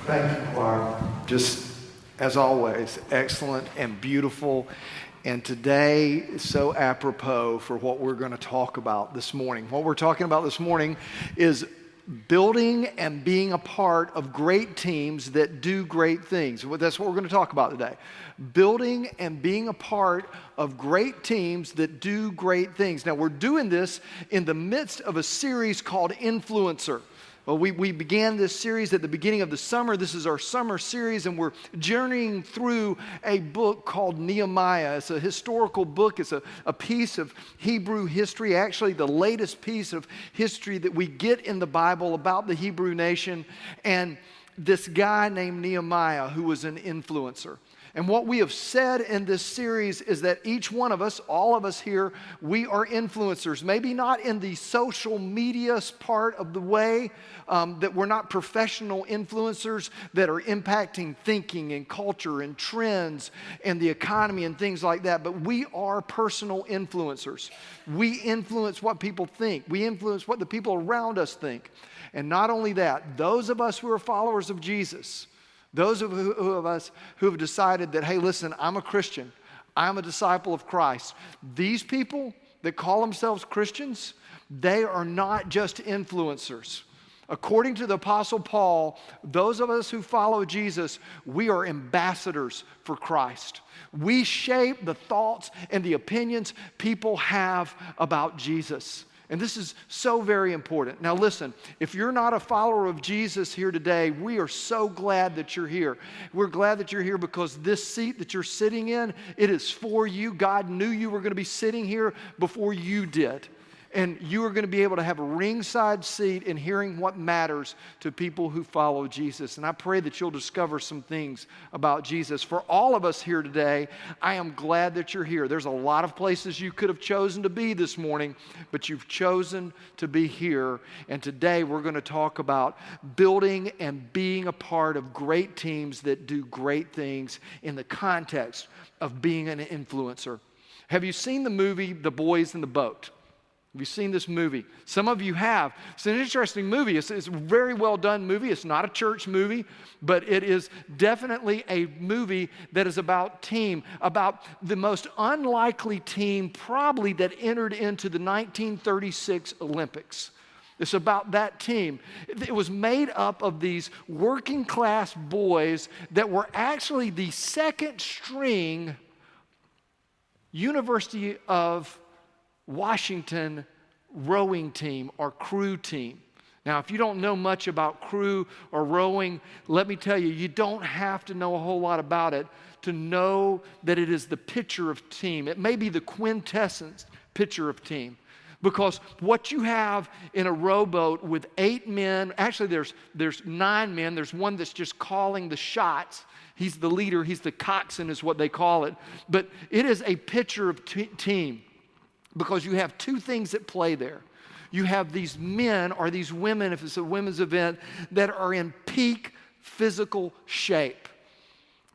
Thank you, choir. Just as always, excellent and beautiful. And today is so apropos for what we're going to talk about this morning. What we're talking about this morning is building and being a part of great teams that do great things. That's what we're going to talk about today. Building and being a part of great teams that do great things. Now, we're doing this in the midst of a series called Influencer. Well, we began this series at the beginning of the summer. This is our summer series, and we're journeying through a book called Nehemiah. It's a historical book. It's a piece of Hebrew history, actually the latest piece of history that we get in the Bible about the Hebrew nation, and this guy named Nehemiah who was an influencer. And what we have said in this series is that each one of us, all of us here, we are influencers. Maybe not in the social media part of the way, that we're not professional influencers that are impacting thinking and culture and trends and the economy and things like that, but we are personal influencers. We influence what people think. We influence what the people around us think. And not only that, those of us who are followers of Jesus, those of us who have decided that, hey, listen, I'm a Christian. I'm a disciple of Christ. These people that call themselves Christians, they are not just influencers. According to the Apostle Paul, those of us who follow Jesus, we are ambassadors for Christ. We shape the thoughts and the opinions people have about Jesus. And this is so very important. Now listen, if you're not a follower of Jesus here today, we are so glad that you're here. We're glad that you're here because this seat that you're sitting in, it is for you. God knew you were going to be sitting here before you did. And you are going to be able to have a ringside seat in hearing what matters to people who follow Jesus. And I pray that you'll discover some things about Jesus. For all of us here today, I am glad that you're here. There's a lot of places you could have chosen to be this morning, but you've chosen to be here. And today we're going to talk about building and being a part of great teams that do great things in the context of being an influencer. Have you seen the movie The Boys in the Boat? Have you seen this movie? Some of you have. It's an interesting movie. It's a very well done movie. It's not a church movie, but it is definitely a movie that is about team, about the most unlikely team probably that entered into the 1936 Olympics. It's about that team. It was made up of these working class boys that were actually the second string University of Washington rowing team or crew team. Now, if you don't know much about crew or rowing, let me tell you, you don't have to know a whole lot about it to know that it is the picture of team. It may be the quintessence picture of team. Because what you have in a rowboat with 8 men, actually there's 9 men, there's one that's just calling the shots. He's the leader, he's the coxswain is what they call it. But it is a picture of team. Because you have two things at play there. You have these men or these women, if it's a women's event, that are in peak physical shape.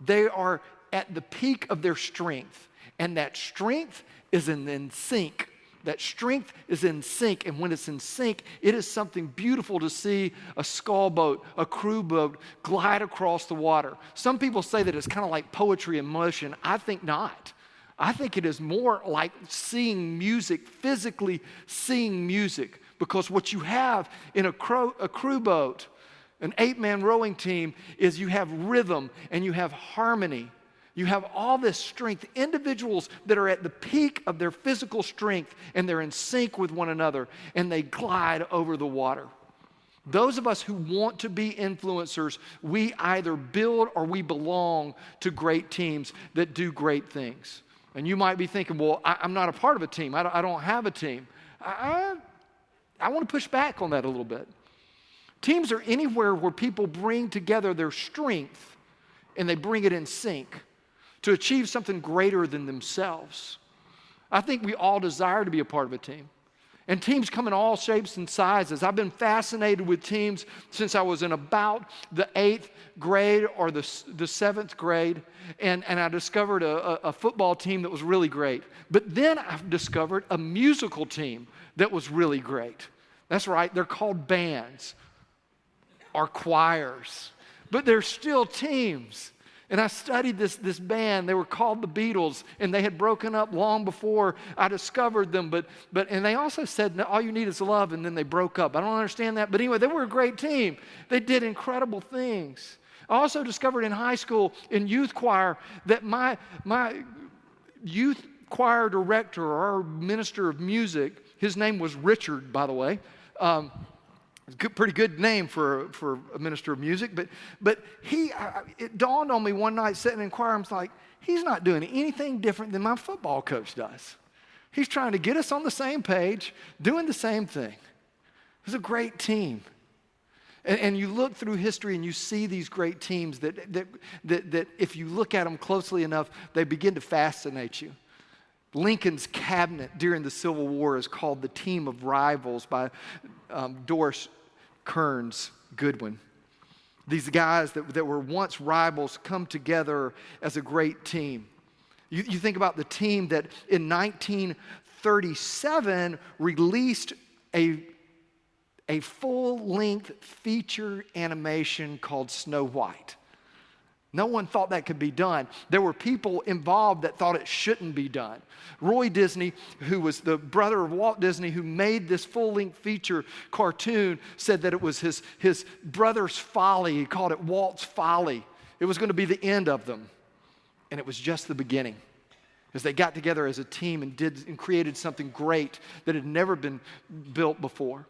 They are at the peak of their strength. And that strength is in sync. That strength is in sync. And when it's in sync, it is something beautiful to see a scull boat, a crew boat, glide across the water. Some people say that it's kind of like poetry in motion. I think not. I think it is more like seeing music, physically seeing music, because what you have in a crew boat, an 8-man rowing team, is you have rhythm and you have harmony. You have all this strength, individuals that are at the peak of their physical strength and they're in sync with one another and they glide over the water. Those of us who want to be influencers, we either build or we belong to great teams that do great things. And you might be thinking, well, I'm not a part of a team. I don't have a team. I want to push back on that a little bit. Teams are anywhere where people bring together their strength and they bring it in sync to achieve something greater than themselves. I think we all desire to be a part of a team. And teams come in all shapes and sizes. I've been fascinated with teams since I was in about the 8th grade or the 7th grade. And I discovered a football team that was really great. But then I've discovered a musical team that was really great. That's right, they're called bands or choirs. but they're still teams. And I studied this band. They were called the Beatles, and they had broken up long before I discovered them. And they also said, no, all you need is love, and then they broke up. I don't understand that. But anyway, they were a great team. They did incredible things. I also discovered in high school, in youth choir, that my youth choir director, or our minister of music, his name was Richard, by the way. Pretty good name for a minister of music, but it dawned on me one night sitting in choir, I was like, he's not doing anything different than my football coach does. He's trying to get us on the same page, doing the same thing. It was a great team. And you look through history and you see these great teams that if you look at them closely enough, they begin to fascinate you. Lincoln's cabinet during the Civil War is called The Team of Rivals by Doris Kearns Goodwin. These guys that were once rivals come together as a great team. You think about the team that in 1937 released a full-length feature animation called Snow White. No one thought that could be done. There were people involved that thought it shouldn't be done. Roy Disney, who was the brother of Walt Disney, who made this full-length feature cartoon, said that it was his brother's folly. He called it Walt's folly. It was going to be the end of them. And it was just the beginning. As they got together as a team and created something great that had never been built before.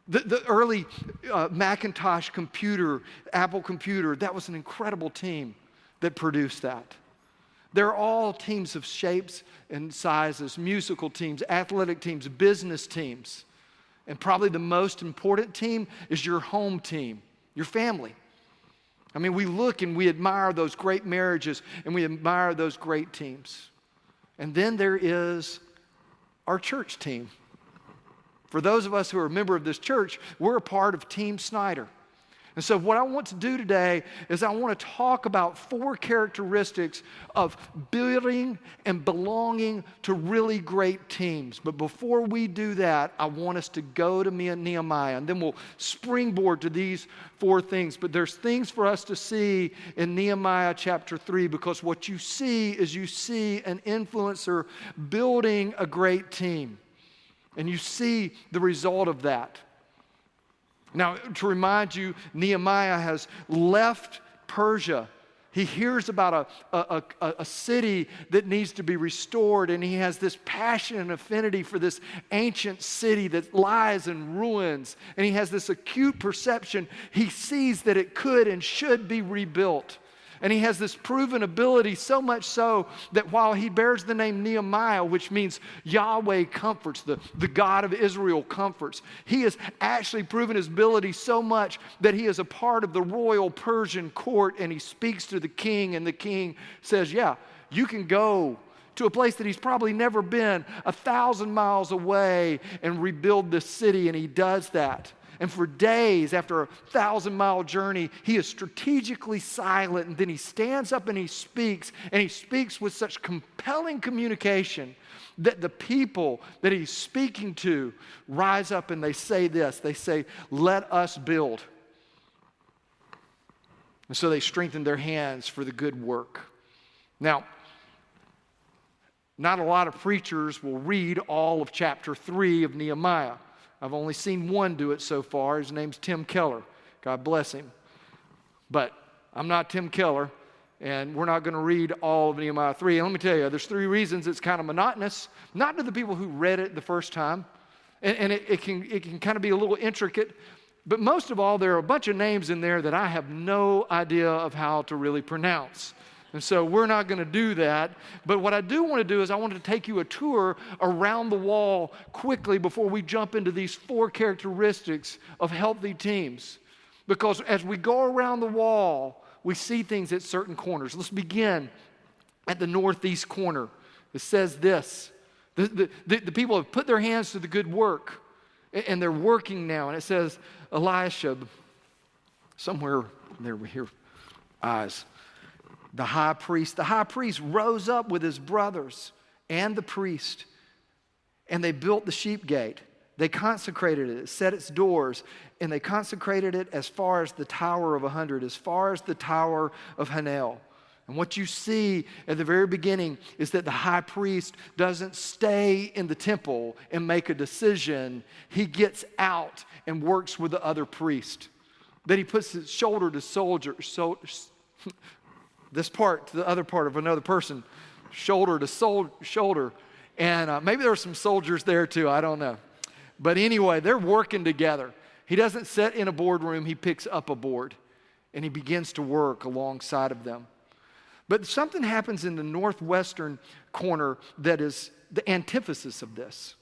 The early Macintosh computer, Apple computer, that was an incredible team that produced that. They're all teams of shapes and sizes, musical teams, athletic teams, business teams. And probably the most important team is your home team, your family. I mean, we look and we admire those great marriages and we admire those great teams. And then there is our church team. For those of us who are a member of this church, we're a part of Team Snyder. And so what I want to do today is I want to talk about 4 characteristics of building and belonging to really great teams. But before we do that, I want us to go to Nehemiah, and then we'll springboard to these 4 things. But there's things for us to see in Nehemiah chapter 3, because what you see is you see an influencer building a great team. And you see the result of that. Now, to remind you, Nehemiah has left Persia. He hears about a city that needs to be restored, and he has this passion and affinity for this ancient city that lies in ruins. And he has this acute perception. He sees that it could and should be rebuilt. And he has this proven ability, so much so that while he bears the name Nehemiah, which means Yahweh comforts, the God of Israel comforts, he has actually proven his ability so much that he is a part of the royal Persian court, and he speaks to the king, and the king says, yeah, you can go to a place that he's probably never been, 1,000 miles away, and rebuild this city, and he does that. And for days, after a 1,000-mile journey, he is strategically silent, and then he stands up and he speaks with such compelling communication that the people that he's speaking to rise up and they say this. They say, let us build. And so they strengthen their hands for the good work. Now, not a lot of preachers will read all of chapter 3 of Nehemiah. I've only seen one do it so far. His name's Tim Keller. God bless him. But I'm not Tim Keller, and we're not going to read all of Nehemiah 3. And let me tell you, there's 3 reasons it's kind of monotonous. Not to the people who read it the first time, and it can kind of be a little intricate. But most of all, there are a bunch of names in there that I have no idea of how to really pronounce. And so we're not going to do that. But what I do want to do is I want to take you a tour around the wall quickly before we jump into these 4 characteristics of healthy teams. Because as we go around the wall, we see things at certain corners. Let's begin at the northeast corner. It says this. The people have put their hands to the good work, and they're working now. And it says, Eliashib, somewhere there we hear eyes. The high priest rose up with his brothers and the priest, and they built the sheep gate. They consecrated it, set its doors, and they consecrated it as far as the Tower of 100, as far as the Tower of Hanel. And what you see at the very beginning is that the high priest doesn't stay in the temple and make a decision. He gets out and works with the other priest. That he puts his shoulder to this part to the other part of another person, shoulder to shoulder. And maybe there were some soldiers there too, I don't know. But anyway, they're working together. He doesn't sit in a boardroom, he picks up a board and he begins to work alongside of them. But something happens in the northwestern corner that is the antithesis of this.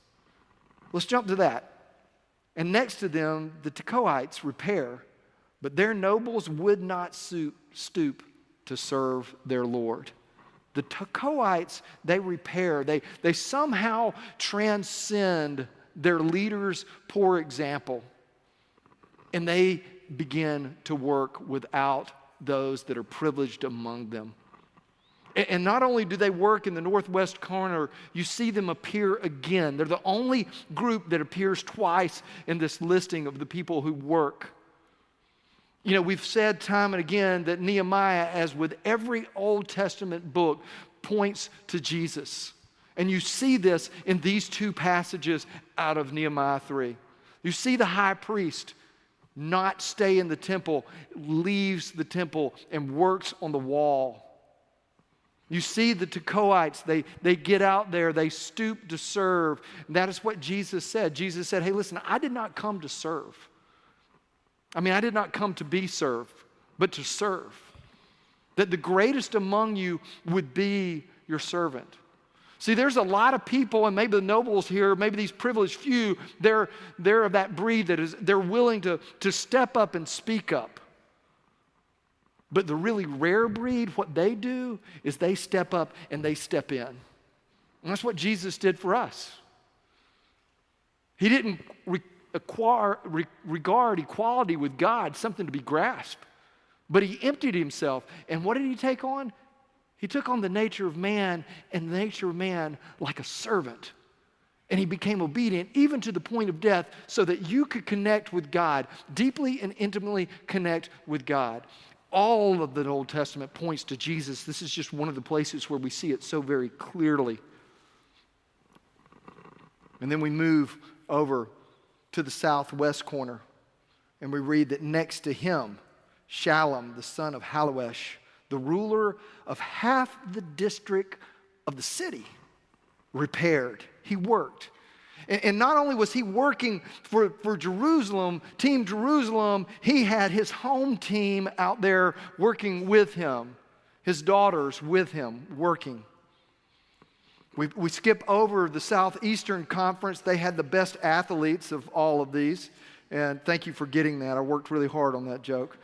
Let's jump to that. And next to them, the Tekoites repair, but their nobles would not stoop to serve their Lord. The Tekoites, they repair. They somehow transcend their leader's poor example. And they begin to work without those that are privileged among them. And not only do they work in the northwest corner, you see them appear again. They're the only group that appears twice in this listing of the people who work. You know, we've said time and again that Nehemiah, as with every Old Testament book, points to Jesus. And you see this in these two passages out of Nehemiah 3. You see the high priest not stay in the temple, leaves the temple and works on the wall. You see the Tekoites, they get out there, they stoop to serve. And that is what Jesus said. Jesus said, hey, listen, I did not come to serve. I did not come to be served, but to serve. That the greatest among you would be your servant. See, there's a lot of people, and maybe the nobles here, maybe these privileged few, they're of that breed they're willing to step up and speak up. But the really rare breed, what they do is they step up and they step in. And that's what Jesus did for us. He didn't regard equality with God something to be grasped, but he emptied himself. And what did he take on? He took on the nature of man, and the nature of man like a servant. And he became obedient even to the point of death so that you could connect with God, deeply and intimately connect with God. All of the Old Testament points to Jesus. This is just one of the places where we see it so very clearly. And then we move over to the southwest corner, and we read that next to him, Shallum, the son of Haloesh, the ruler of half the district of the city, repaired. He worked. And not only was he working for Jerusalem, Team Jerusalem, he had his home team out there working with him, his daughters with him working. We skip over the Southeastern Conference. They had the best athletes of all of these. And thank you for getting that. I worked really hard on that joke.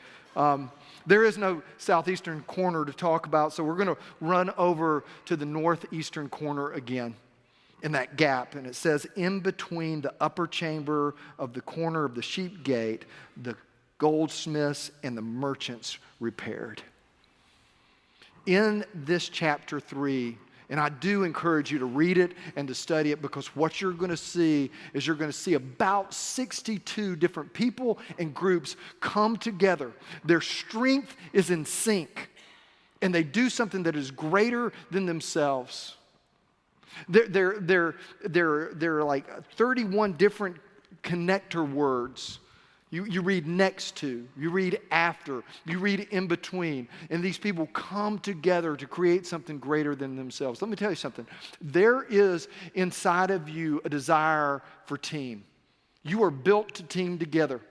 There is no Southeastern corner to talk about, so we're going to run over to the Northeastern corner again. In that gap, and it says, in between the upper chamber of the corner of the sheep gate, the goldsmiths and the merchants repaired. In this chapter 3, and I do encourage you to read it and to study it, because what you're going to see is you're going to see about 62 different people and groups come together. Their strength is in sync, and they do something that is greater than themselves. There are like 31 different connector words. You read next to, you read after, you read in between. And these people come together to create something greater than themselves. Let me tell you something. There is inside of you a desire for team. You are built to team together.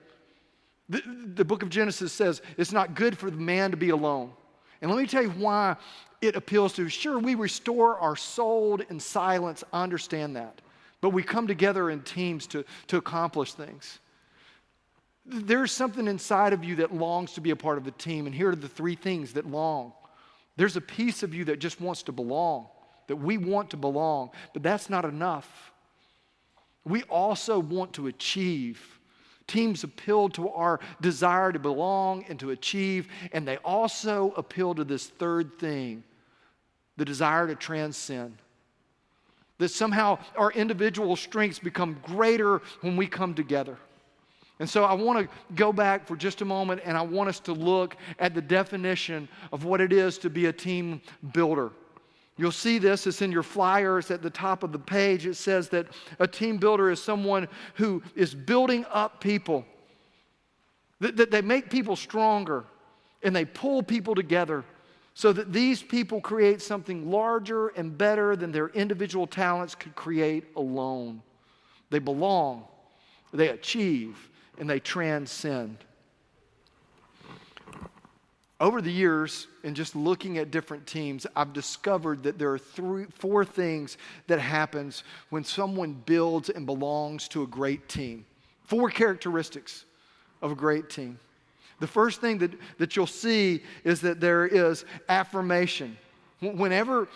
The book of Genesis says it's not good for the man to be alone. And let me tell you why it appeals to. Sure, we restore our soul in silence. I understand that. But we come together in teams to accomplish things. There's something inside of you that longs to be a part of the team. And here are the three things that long. There's a piece of you that just wants to belong, that we want to belong. But that's not enough. We also want to achieve. Teams appeal to our desire to belong and to achieve, and they also appeal to this third thing, the desire to transcend. That somehow our individual strengths become greater when we come together. And so I want to go back for just a moment, and I want us to look at the definition of what it is to be a team builder. You'll see this, it's in your flyers at the top of the page. It says that a team builder is someone who is building up people, that they make people stronger, and they pull people together so that these people create something larger and better than their individual talents could create alone. They belong, they achieve, and they transcend. Over the years, in just looking at different teams, I've discovered that there are four things that happens when someone builds and belongs to a great team. Four characteristics of a great team. The first thing that you'll see is that there is affirmation. Whenever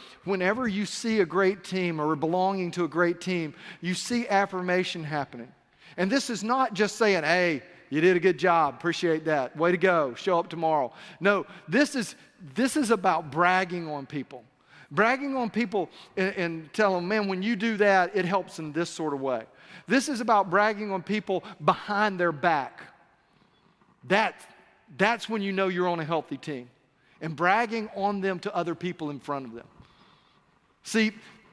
you see a great team or belonging to a great team, you see affirmation happening. And this is not just saying, hey, you did a good job, appreciate that, way to go, show up tomorrow. No, this is about bragging on people. Bragging on people and tell them, man, when you do that, it helps in this sort of way. This is about bragging on people behind their back. That's when you know you're on a healthy team. And bragging on them to other people in front of them. See,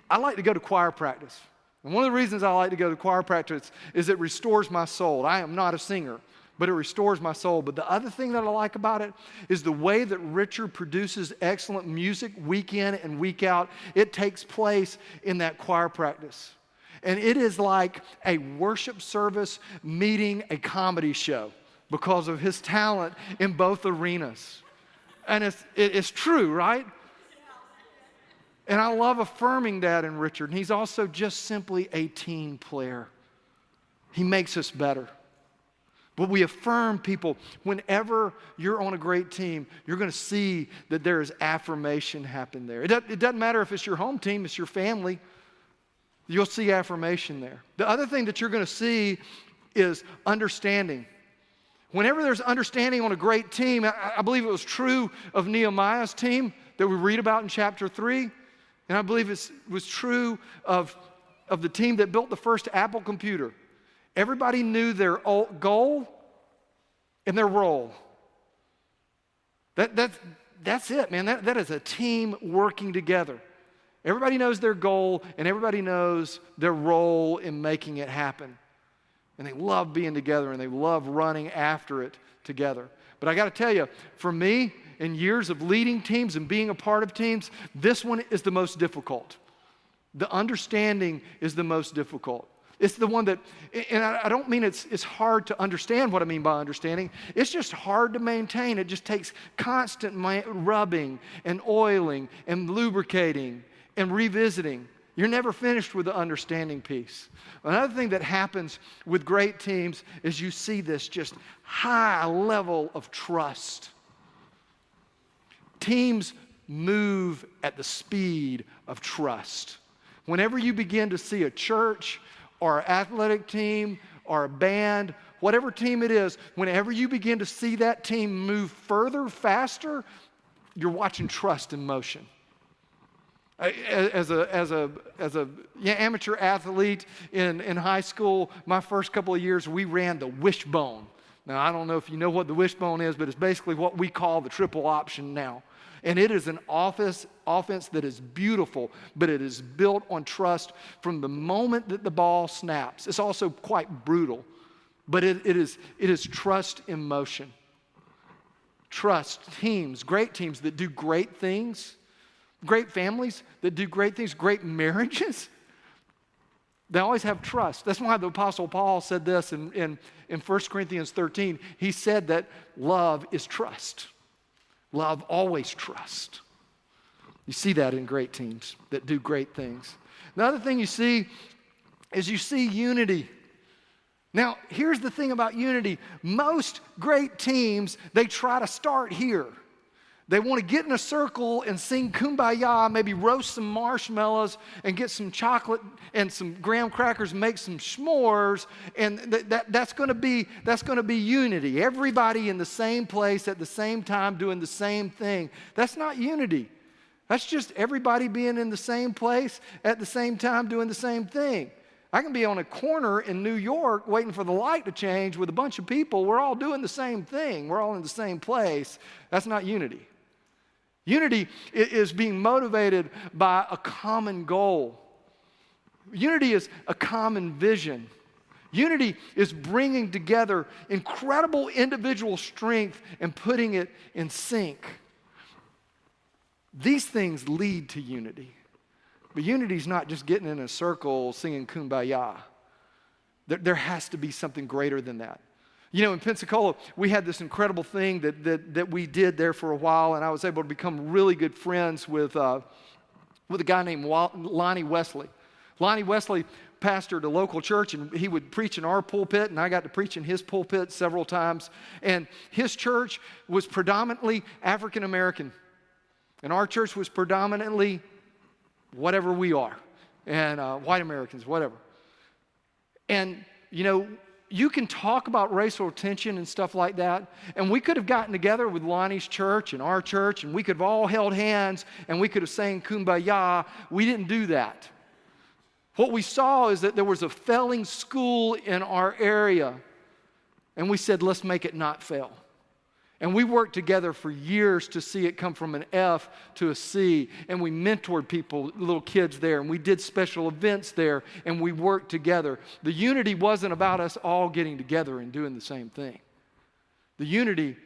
I like to go to choir practice. And one of the reasons I like to go to choir practice is it restores my soul. I am not a singer, but it restores my soul. But the other thing that I like about it is the way that Richard produces excellent music week in and week out. It takes place in that choir practice. And it is like a worship service meeting a comedy show because of his talent in both arenas. And it's true, right? And I love affirming that in Richard. And he's also just simply a team player. He makes us better. But we affirm people. Whenever you're on a great team, you're going to see that there is affirmation happen there. It doesn't matter if it's your home team, it's your family. You'll see affirmation there. The other thing that you're going to see is understanding. Whenever there's understanding on a great team, I believe it was true of Nehemiah's team that we read about in chapter 3. And I believe it was true of the team that built the first Apple computer. Everybody knew their goal and their role. That's it, man. That is a team working together. Everybody knows their goal and everybody knows their role in making it happen. And they love being together and they love running after it together. But I got to tell you, for me, in years of leading teams and being a part of teams, this one is the most difficult. The understanding is the most difficult. It's the one that, and I don't mean it's hard to understand what I mean by understanding. It's just hard to maintain. It just takes constant rubbing and oiling and lubricating and revisiting. You're never finished with the understanding piece. Another thing that happens with great teams is you see this just high level of trust. Teams move at the speed of trust. Whenever you begin to see a church or an athletic team or a band, whatever team it is, whenever you begin to see that team move further, faster, you're watching trust in motion. As a amateur athlete in high school, my first couple of years, we ran the wishbone. Now, I don't know if you know what the wishbone is, but it's basically what we call the triple option now. And it is an offense that is beautiful, but it is built on trust from the moment that the ball snaps. It's also quite brutal, but it is trust in motion. Trust teams, great teams that do great things. Great families that do great things, great marriages, they always have trust. That's why the Apostle Paul said this in 1 Corinthians 13. He said that love is trust. Love always trusts. You see that in great teams that do great things. The other thing you see is you see unity. Now, here's the thing about unity. Most great teams, they try to start here. They want to get in a circle and sing Kumbaya, maybe roast some marshmallows and get some chocolate and some graham crackers, make some s'mores, and that's going to be unity. Everybody in the same place at the same time doing the same thing. That's not unity. That's just everybody being in the same place at the same time doing the same thing. I can be on a corner in New York waiting for the light to change with a bunch of people. We're all doing the same thing. We're all in the same place. That's not unity. Unity is being motivated by a common goal. Unity is a common vision. Unity is bringing together incredible individual strength and putting it in sync. These things lead to unity. But unity is not just getting in a circle singing Kumbaya. There has to be something greater than that. You know, in Pensacola, we had this incredible thing that we did there for a while, and I was able to become really good friends with a guy named Lonnie Wesley. Lonnie Wesley pastored a local church, and he would preach in our pulpit, and I got to preach in his pulpit several times. And his church was predominantly African American, and our church was predominantly whatever we are, and white Americans, whatever. And, you know, you can talk about racial tension and stuff like that, and we could have gotten together with Lonnie's church and our church, and we could have all held hands, and we could have sang Kumbaya. We didn't do that. What we saw is that there was a failing school in our area, and we said, let's make it not fail. And we worked together for years to see it come from an F to a C. And we mentored people, little kids there. And we did special events there. And we worked together. The unity wasn't about us all getting together and doing the same thing. The unity,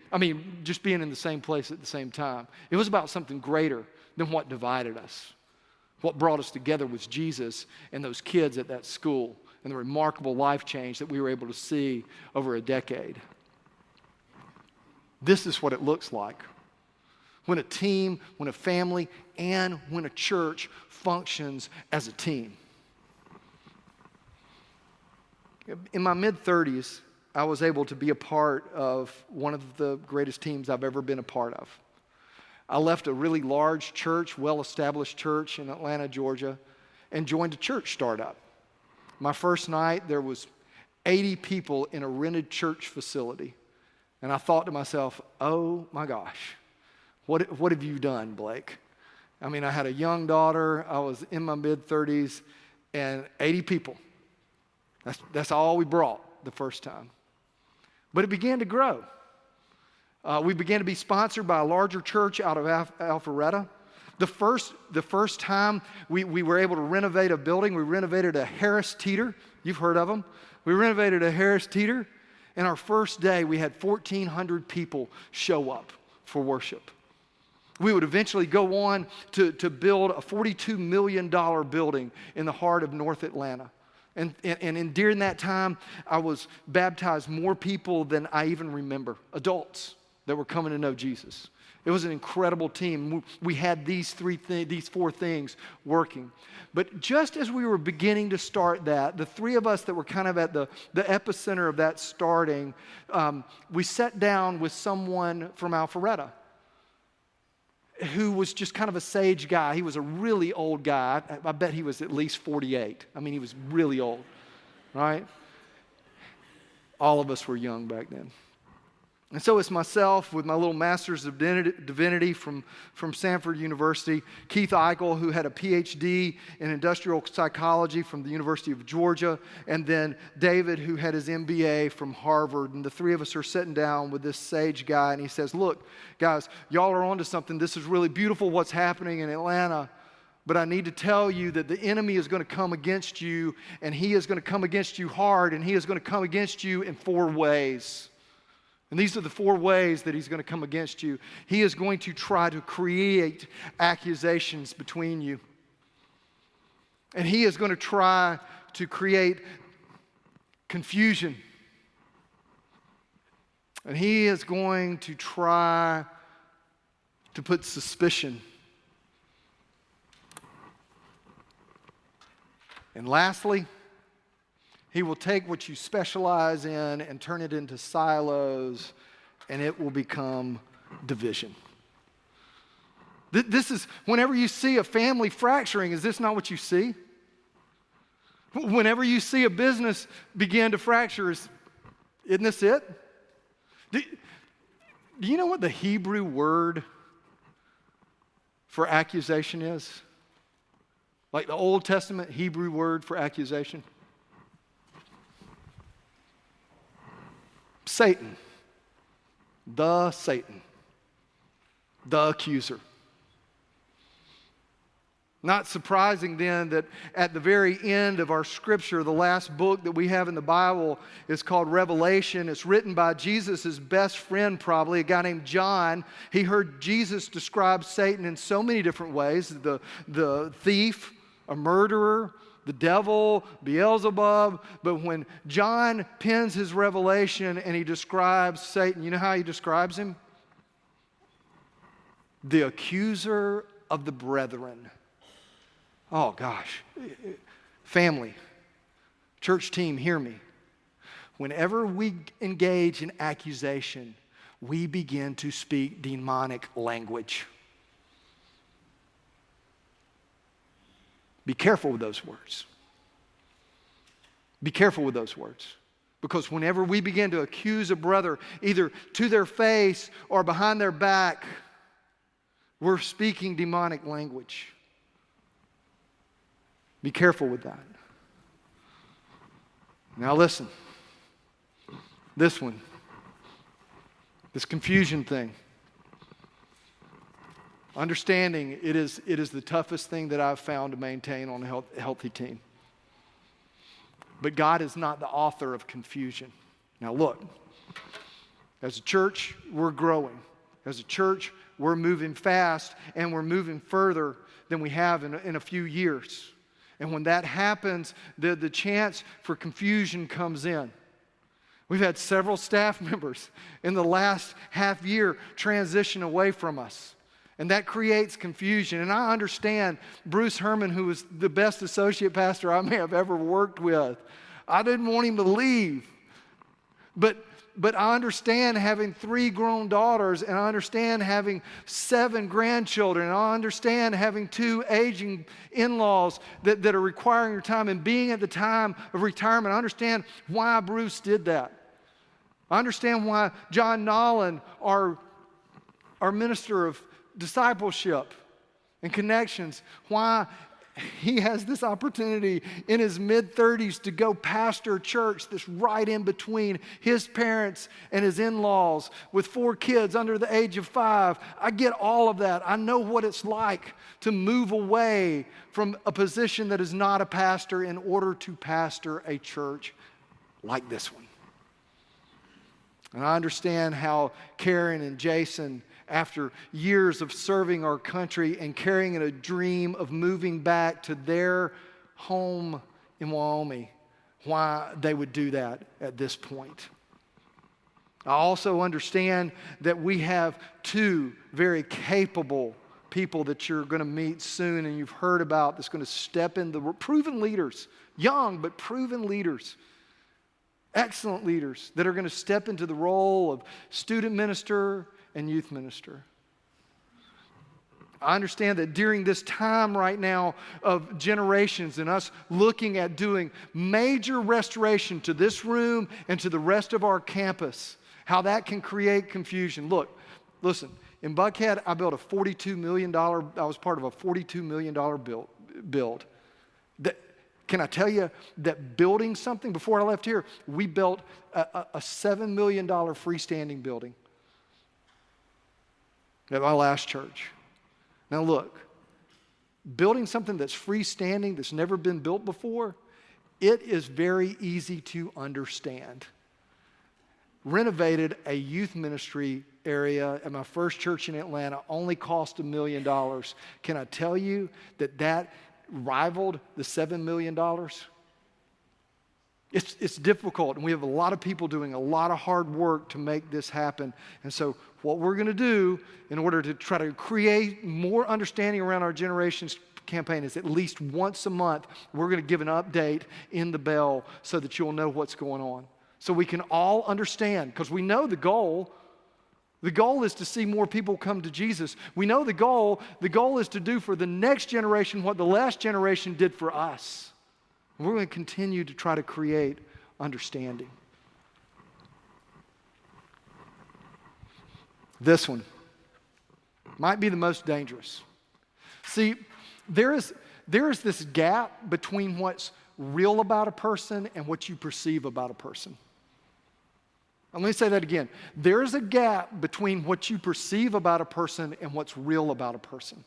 just being in the same place at the same time. It was about something greater than what divided us. What brought us together was Jesus and those kids at that school and the remarkable life change that we were able to see over a decade. This is what it looks like when a team, when a family, and when a church functions as a team. In my mid-30s, I was able to be a part of one of the greatest teams I've ever been a part of. I left a really large church, well-established church in Atlanta, Georgia, and joined a church startup. My first night, there was 80 people in a rented church facility. And I thought to myself, oh my gosh, what have you done, Blake? I had a young daughter, I was in my mid-30s, and 80 people. That's all we brought the first time. But it began to grow. We began to be sponsored by a larger church out of Alpharetta. The first time we were able to renovate a building, we renovated a Harris Teeter. You've heard of them. We renovated a Harris Teeter. And our first day, we had 1,400 people show up for worship. We would eventually go on to build a $42 million building in the heart of North Atlanta. And during that time, I was baptized more people than I even remember, adults that were coming to know Jesus. It was an incredible team. We had these four things working. But just as we were beginning to start that, the three of us that were kind of at the epicenter of that starting, we sat down with someone from Alpharetta who was just kind of a sage guy. He was a really old guy. I bet he was at least 48. He was really old, right? All of us were young back then. And so it's myself with my little master's of divinity from Stanford University, Keith Eichel, who had a PhD in industrial psychology from the University of Georgia, and then David, who had his MBA from Harvard. And the three of us are sitting down with this sage guy, and he says, look, guys, y'all are onto something. This is really beautiful what's happening in Atlanta, but I need to tell you that the enemy is going to come against you, and he is going to come against you hard, and he is going to come against you in 4 ways. And these are the 4 ways that he's going to come against you. He is going to try to create accusations between you. And he is going to try to create confusion. And he is going to try to put suspicion. And lastly, he will take what you specialize in and turn it into silos, and it will become division. This is, whenever you see a family fracturing, is this not what you see? Whenever you see a business begin to fracture, isn't this it? Do you know what the Hebrew word for accusation is? Like the Old Testament Hebrew word for accusation? Satan. The Satan. The accuser. Not surprising then that at the very end of our scripture, the last book that we have in the Bible is called Revelation. It's written by Jesus' best friend probably, a guy named John. He heard Jesus describe Satan in so many different ways. The thief, a murderer, the devil, Beelzebub. But when John pens his revelation and he describes Satan, you know how he describes him? The accuser of the brethren. Oh gosh. Family, church team, hear me. Whenever we engage in accusation, we begin to speak demonic language. Be careful with those words. Be careful with those words. Because whenever we begin to accuse a brother, either to their face or behind their back, we're speaking demonic language. Be careful with that. Now listen. This one. This confusion thing. Understanding it is the toughest thing that I've found to maintain on a healthy team. But God is not the author of confusion. Now look, as a church, we're growing. As a church, we're moving fast and we're moving further than we have in a few years. And when that happens, the chance for confusion comes in. We've had several staff members in the last half year transition away from us. And that creates confusion. And I understand Bruce Herman, who was the best associate pastor I may have ever worked with. I didn't want him to leave. But I understand having 3 grown daughters, and I understand having 7 grandchildren, and I understand having 2 aging in-laws that are requiring your time, and being at the time of retirement. I understand why Bruce did that. I understand why John Nolan, our minister of discipleship and connections, why he has this opportunity in his mid-30s to go pastor a church that's right in between his parents and his in-laws with 4 kids under the age of 5. I get all of that. I know what it's like to move away from a position that is not a pastor in order to pastor a church like this one. And I understand how Karen and Jason, after years of serving our country and carrying a dream of moving back to their home in Wyoming, why they would do that at this point. I also understand that we have 2 very capable people that you're going to meet soon and you've heard about that's going to step in, the proven leaders, young but proven leaders. Excellent leaders that are going to step into the role of student minister and youth minister. I understand that during this time right now of generations and us looking at doing major restoration to this room and to the rest of our campus, how that can create confusion. Look, listen, in Buckhead, I built a $42 million, I was part of a $42 million build. Can I tell you that building something, before I left here, we built a $7 million freestanding building at my last church. Now look, building something that's freestanding, that's never been built before, it is very easy to understand. Renovated a youth ministry area at my first church in Atlanta, only cost $1 million. Can I tell you that rivaled the $7 million? It's difficult, and we have a lot of people doing a lot of hard work to make this happen. And so what we're going to do in order to try to create more understanding around our Generations campaign is at least once a month, we're going to give an update in the bell so that you'll know what's going on. So we can all understand, because we know the goal. The goal is to see more people come to Jesus. We know the goal. The goal is to do for the next generation what the last generation did for us. And we're going to continue to try to create understanding. This one might be the most dangerous. See, there is this gap between what's real about a person and what you perceive about a person. And let me say that again. There is a gap between what you perceive about a person and what's real about a person.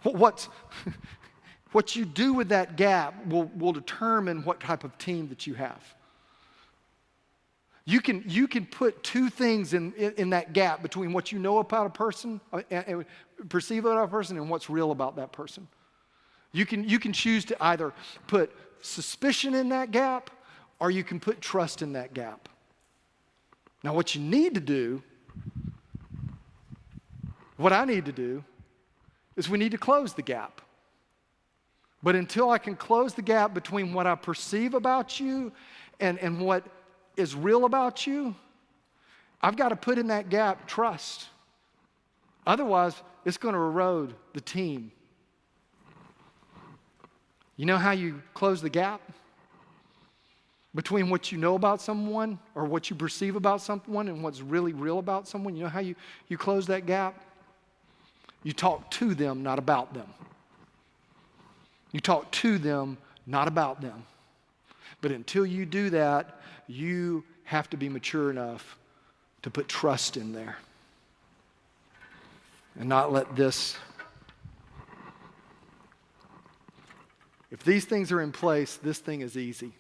What you do with that gap will determine what type of team that you have. You can put two things in that gap between what you know about a person and perceive about a person and what's real about that person. You can choose to either put suspicion in that gap or you can put trust in that gap. Now, what you need to do, what I need to do, is we need to close the gap. But until I can close the gap between what I perceive about you and what is real about you, I've got to put in that gap trust. Otherwise, it's going to erode the team. You know how you close the gap between what you know about someone or what you perceive about someone and what's really real about someone? You know how you close that gap? You talk to them, not about them. You talk to them, not about them. But until you do that, you have to be mature enough to put trust in there and not let this. If these things are in place, this thing is easy.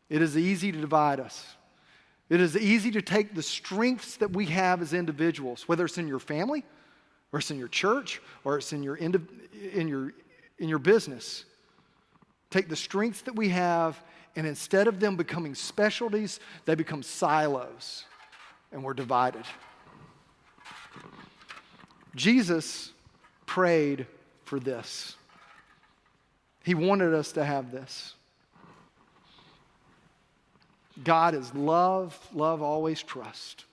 It is easy to divide us. It is easy to take the strengths that we have as individuals, whether it's in your family, or it's in your church, or it's in your business. Take the strengths that we have, and instead of them becoming specialties, they become silos, and we're divided. Jesus prayed for this. He wanted us to have this. God is love. Love always trusts.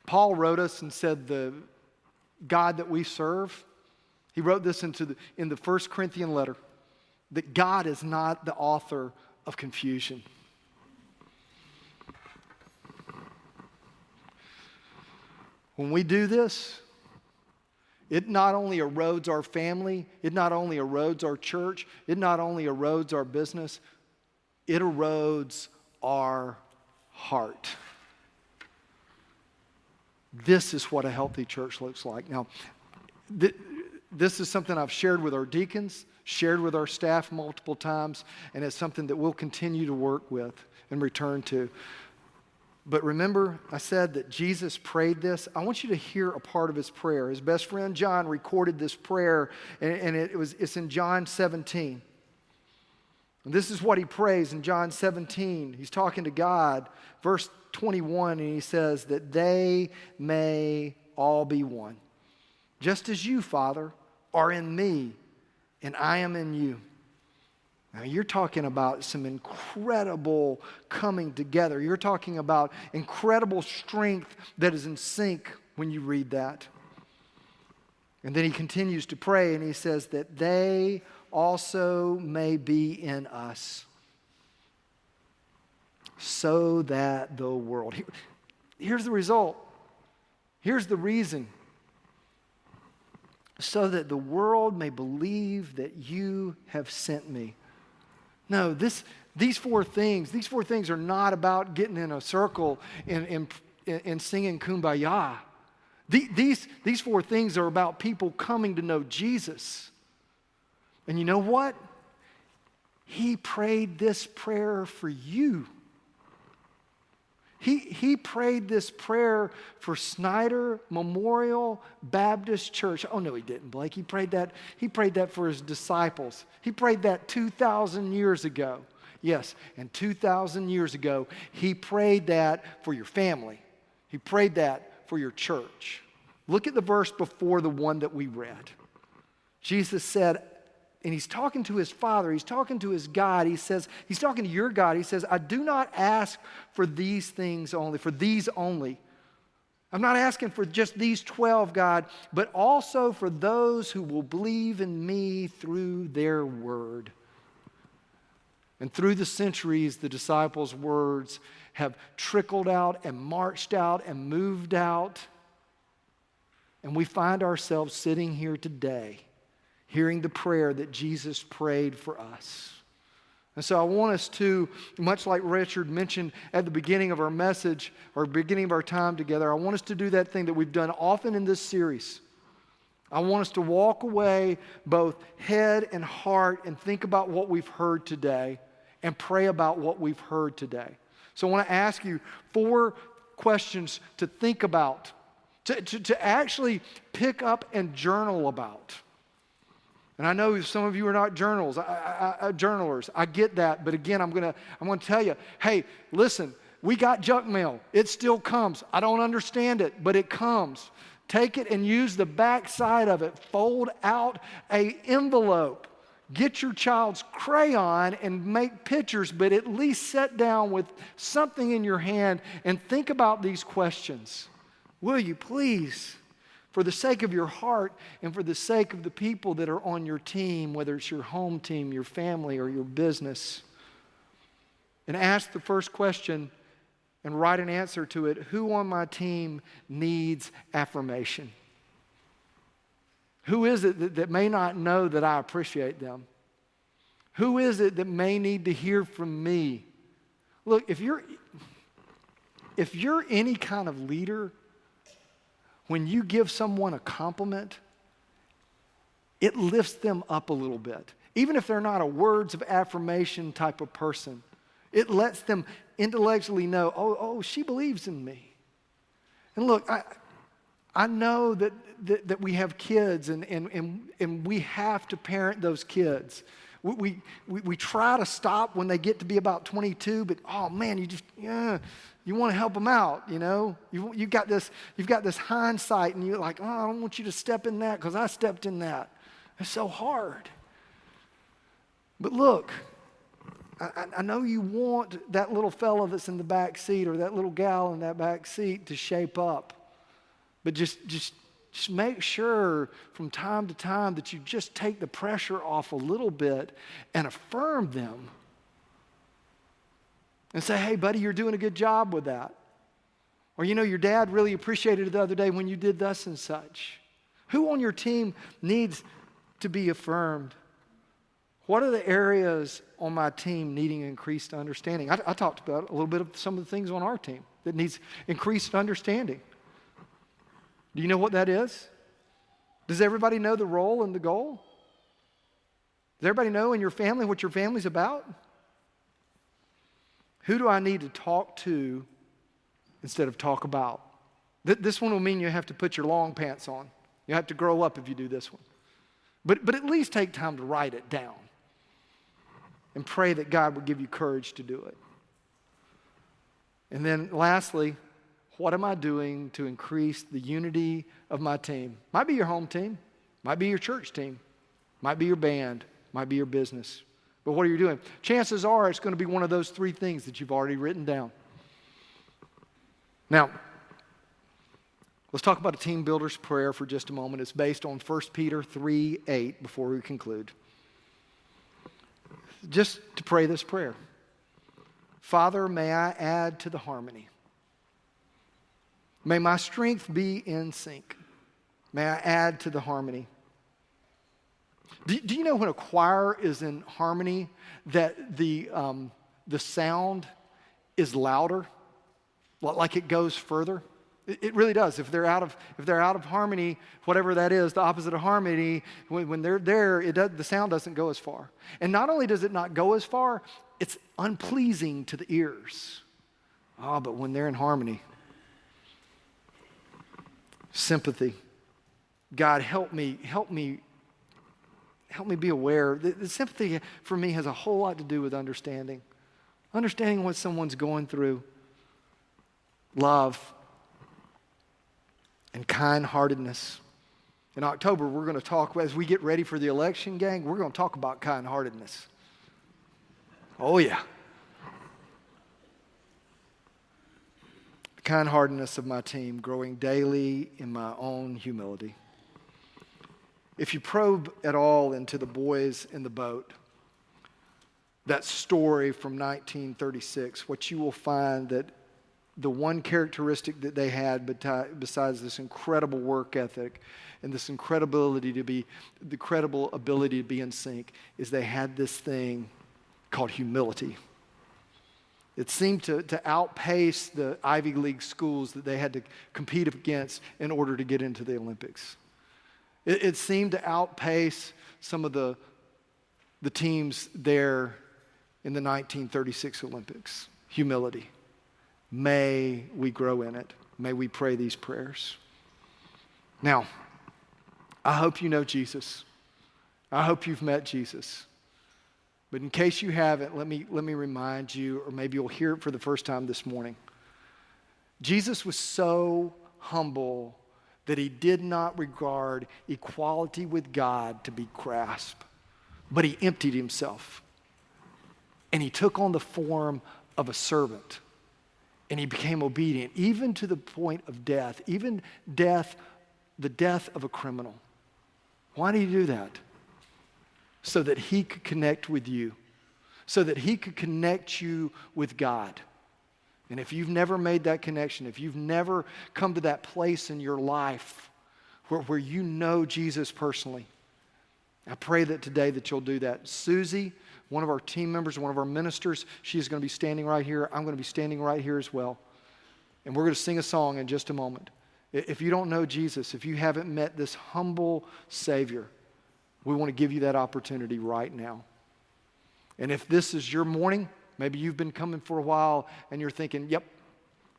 Paul wrote us and said the God that we serve, he wrote this in the 1 Corinthian letter, that God is not the author of confusion. When we do this, it not only erodes our family, it not only erodes our church, it not only erodes our business, it erodes our heart. This is what a healthy church looks like. Now, this is something I've shared with our deacons, shared with our staff multiple times, and it's something that we'll continue to work with and return to. But remember, I said that Jesus prayed this. I want you to hear a part of his prayer. His best friend John recorded this prayer, and it's in John 17. And this is what he prays in John 17. He's talking to God, verse 21, and he says that they may all be one. Just as you, Father, are in me, and I am in you. Now, you're talking about some incredible coming together. You're talking about incredible strength that is in sync when you read that. And then he continues to pray, and he says that they also may be in us, so that the world. Here's the result. Here's the reason. So that the world may believe that you have sent me. No, these four things are not about getting in a circle and singing Kumbaya. These four things are about people coming to know Jesus. And you know what? He prayed this prayer for you. He prayed this prayer for Snyder Memorial Baptist Church. Oh, no, he didn't, Blake. He prayed that for his disciples. He prayed that 2,000 years ago. Yes, and 2,000 years ago, he prayed that for your family. He prayed that for your church. Look at the verse before the one that we read. Jesus said, and he's talking to his Father, he's talking to his God, he says, he's talking to your God, he says, I do not ask for these things only, for these only. I'm not asking for just these 12, God, but also for those who will believe in me through their word. And through the centuries, the disciples' words have trickled out and marched out and moved out. And we find ourselves sitting here today, hearing the prayer that Jesus prayed for us. And so I want us to, much like Richard mentioned at the beginning of our message, or beginning of our time together, I want us to do that thing that we've done often in this series. I want us to walk away both head and heart and think about what we've heard today and pray about what we've heard today. So I want to ask you 4 questions to think about, to actually pick up and journal about. And I know some of you are not journalers. I get that. But again, I'm going to tell you, hey, listen, we got junk mail. It still comes. I don't understand it, but it comes. Take it and use the back side of it. Fold out an envelope. Get your child's crayon and make pictures, but at least sit down with something in your hand and think about these questions. Will you please? For the sake of your heart and for the sake of the people that are on your team, whether it's your home team, your family, or your business. And ask the first question and write an answer to it. Who on my team needs affirmation? Who is it that may not know that I appreciate them? Who is it that may need to hear from me? Look, if you're any kind of leader, when you give someone a compliment, it lifts them up a little bit. Even if they're not a words of affirmation type of person, it lets them intellectually know, oh, she believes in me. And look, I know that we have kids and we have to parent those kids. We try to stop when they get to be about 22, but oh man, you want to help them out, you know. You've got this hindsight, and you're like, oh, I don't want you to step in that because I stepped in that. It's so hard. But look, I know you want that little fella that's in the back seat or that little gal in that back seat to shape up, but just make sure from time to time that you just take the pressure off a little bit and affirm them. And say, hey, buddy, you're doing a good job with that. Or, your dad really appreciated it the other day when you did thus and such. Who on your team needs to be affirmed? What are the areas on my team needing increased understanding? I talked about a little bit of some of the things on our team that needs increased understanding. Do you know what that is? Does everybody know the role and the goal? Does everybody know in your family what your family's about? Who do I need to talk to instead of talk about? This one will mean you have to put your long pants on. You have to grow up if you do this one. But at least take time to write it down and pray that God would give you courage to do it. And then lastly, what am I doing to increase the unity of my team? Might be your home team, might be your church team, might be your band, might be your business. But what are you doing? Chances are it's going to be one of those 3 things that you've already written down. Now, let's talk about a team builder's prayer for just a moment. It's based on 1 Peter 3:8 before we conclude. Just to pray this prayer. Father, may I add to the harmony. May my strength be in sync. May I add to the harmony. Do you know when a choir is in harmony that the sound is louder, like it goes further? It really does. If they're out of harmony, whatever that is, the opposite of harmony, when they're there, the sound doesn't go as far. And not only does it not go as far, it's unpleasing to the ears. But when they're in harmony, sympathy. God, help me be aware. The sympathy for me has a whole lot to do with understanding. Understanding what someone's going through. Love. And kind-heartedness. In October, we're going to talk, as we get ready for the election, gang, we're going to talk about kind-heartedness. Oh, yeah. The kind-heartedness of my team, growing daily in my own humility. If you probe at all into the boys in the boat, that story from 1936, what you will find that the one characteristic that they had besides this incredible work ethic and this incredible ability to be in sync is they had this thing called humility. It seemed to outpace the Ivy League schools that they had to compete against in order to get into the Olympics. It seemed to outpace some of the teams there in the 1936 Olympics. Humility. May we grow in it. May we pray these prayers. Now, I hope you know Jesus. I hope you've met Jesus. But in case you haven't, let me remind you, or maybe you'll hear it for the first time this morning. Jesus was so humble that he did not regard equality with God to be grasped, but he emptied himself. And he took on the form of a servant. And he became obedient, even to the point of death, even death, the death of a criminal. Why did he do that? So that he could connect with you, so that he could connect you with God. And if you've never made that connection, if you've never come to that place in your life where you know Jesus personally, I pray that today that you'll do that. Susie, one of our team members, one of our ministers, she's going to be standing right here. I'm going to be standing right here as well. And we're going to sing a song in just a moment. If you don't know Jesus, if you haven't met this humble Savior, we want to give you that opportunity right now. And if this is your morning, maybe you've been coming for a while and you're thinking, yep,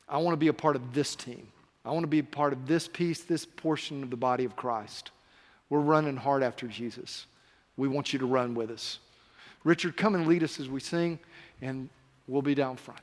I want to be a part of this team. I want to be a part of this piece, this portion of the body of Christ. We're running hard after Jesus. We want you to run with us. Richard, come and lead us as we sing, and we'll be down front.